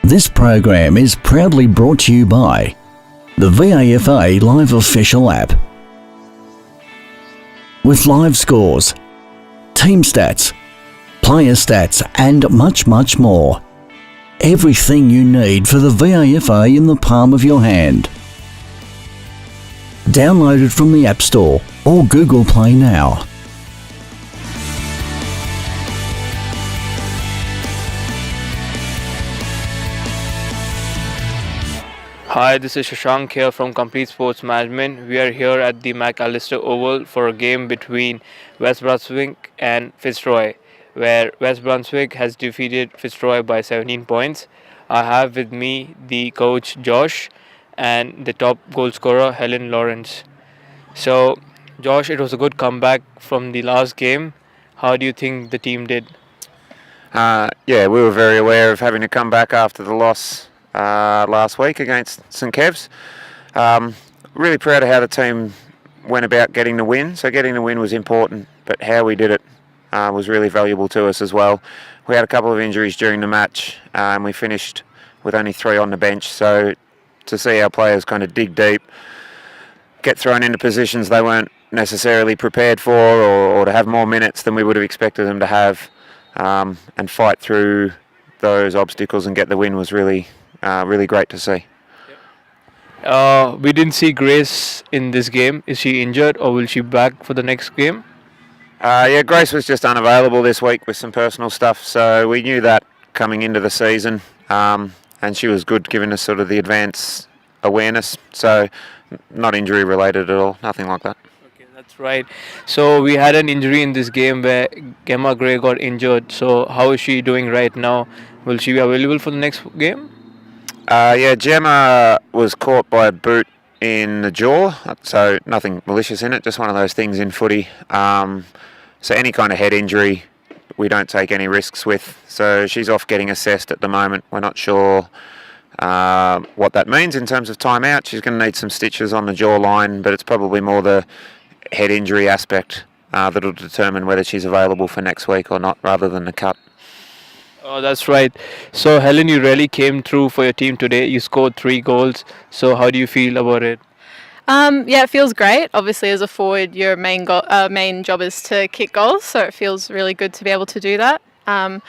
This program is proudly brought to you by the VAFA Live Official app. With live scores, team stats, player stats and much more. Everything you need for the VAFA in the palm of your hand. Download it from the App Store or Google Play now. Hi, this is Shashank here from Complete Sports Management. We are here at the McAllister Oval for a game between West Brunswick and Fitzroy, where West Brunswick has defeated Fitzroy by 17 points. I have with me the coach Josh and the top goal scorer Helen Lawrence. So, Josh, it was a good comeback from the last game. How do you think the team did? We were very aware of having to come back after the loss last week against St Kev's. Really proud of how the team went about getting the win. So getting the win was important, but how we did it was really valuable to us as well. We had a couple of injuries during the match and we finished with only 3 on the bench. So to see our players kind of dig deep, get thrown into positions they weren't necessarily prepared for, or to have more minutes than we would have expected them to have, and fight through those obstacles and get the win was really great to see. We didn't see Grace in this game. Is she injured or will she be back for the next game? Grace was just unavailable this week with some personal stuff, so we knew that coming into the season, and she was good giving us sort of the advance awareness, so not injury related at all, nothing like that. Okay, that's right. So we had an injury in this game where Gemma Gray got injured, so how is she doing right now? Will she be available for the next game? Gemma was caught by a boot in the jaw, so nothing malicious in it, just one of those things in footy. So any kind of head injury we don't take any risks with. So she's off getting assessed at the moment. We're not sure what that means in terms of time out. She's going to need some stitches on the jawline, but it's probably more the head injury aspect that'll determine whether she's available for next week or not, rather than the cut. Oh, that's right. So, Helen, you really came through for your team today. You scored 3 goals. So, how do you feel about it? It feels great. Obviously, as a forward, your main job is to kick goals, so it feels really good to be able to do that. I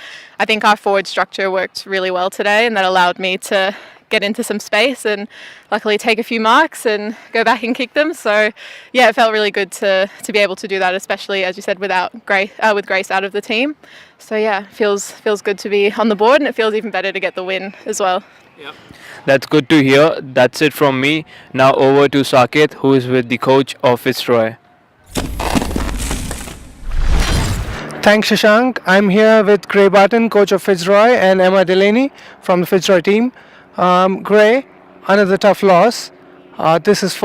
think our forward structure worked really well today, and that allowed me to get into some space and luckily take a few marks and go back and kick them. So, it felt really good to be able to do that, especially, as you said, with Grace out of the team. So, feels good to be on the board, and it feels even better to get the win as well. Yep. That's good to hear. That's it from me. Now over to Saket, who is with the coach of Fitzroy. Thanks, Shashank. I'm here with Gray Barton, coach of Fitzroy, and Emma Delaney from the Fitzroy team. Gray, another tough loss. This is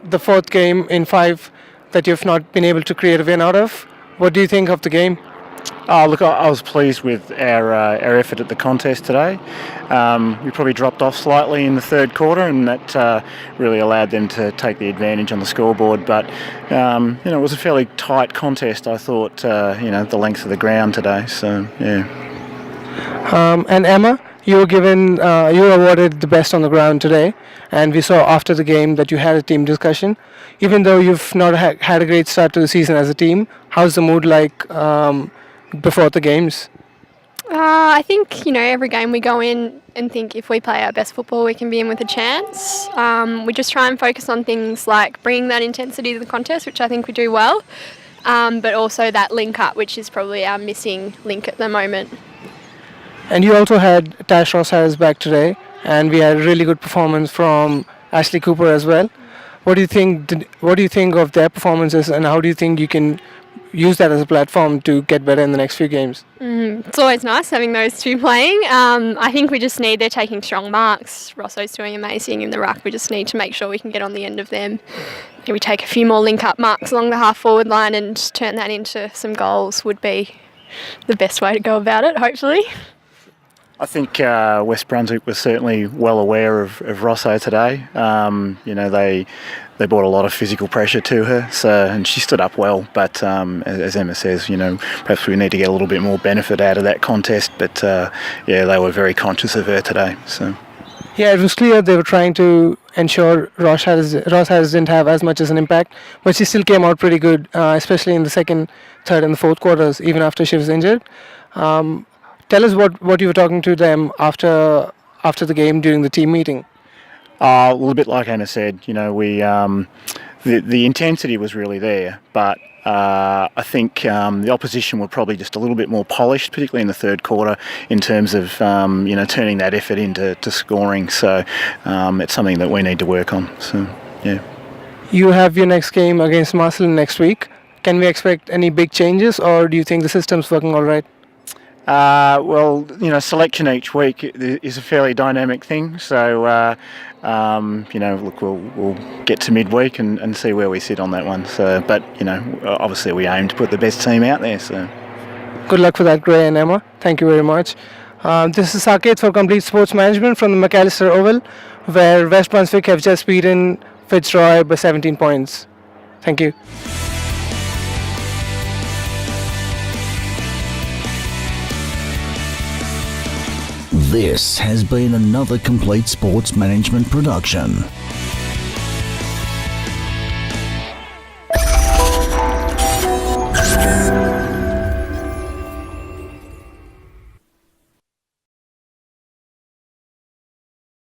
the fourth game in 5 that you've not been able to create a win out of. What do you think of the game? I was pleased with our effort at the contest today. We probably dropped off slightly in the third quarter, and that really allowed them to take the advantage on the scoreboard. But it was a fairly tight contest, I thought. The length of the ground today. So yeah. And Emma, you were awarded the best on the ground today, and we saw after the game that you had a team discussion. Even though you've not had a great start to the season as a team, how's the mood like before the games? I think, every game we go in and think if we play our best football, we can be in with a chance. We just try and focus on things like bringing that intensity to the contest, which I think we do well, but also that link up, which is probably our missing link at the moment. And you also had Tash Ross Harris back today, and we had a really good performance from Ashley Cooper as well. What do you think of their performances, and how do you think you can use that as a platform to get better in the next few games? It's always nice having those two playing. I think they're taking strong marks. Rosso's doing amazing in the ruck. We just need to make sure we can get on the end of them. Maybe take a few more link-up marks along the half-forward line and turn that into some goals would be the best way to go about it, hopefully. I think West Brunswick was certainly well aware of Rosso today. They brought a lot of physical pressure to her, and she stood up well. But as Emma says, perhaps we need to get a little bit more benefit out of that contest. But they were very conscious of her today. So. Yeah, it was clear they were trying to ensure Ross Harris didn't have as much as an impact, but she still came out pretty good, especially in the second, third, and the fourth quarters, even after she was injured. Tell us what you were talking to them after the game during the team meeting. A little bit like Anna said, we the intensity was really there, but I think the opposition were probably just a little bit more polished, particularly in the third quarter, in terms of turning that effort into scoring. So it's something that we need to work on. So yeah. You have your next game against Marcelin next week. Can we expect any big changes, or do you think the system's working all right? Selection each week is a fairly dynamic thing. So, look, we'll get to midweek and see where we sit on that one. So, but obviously we aim to put the best team out there. So, good luck for that, Gray and Emma. Thank you very much. This is Saket for Complete Sports Management from the McAllister Oval, where West Brunswick have just beaten Fitzroy by 17 points. Thank you. This has been another Complete Sports Management production.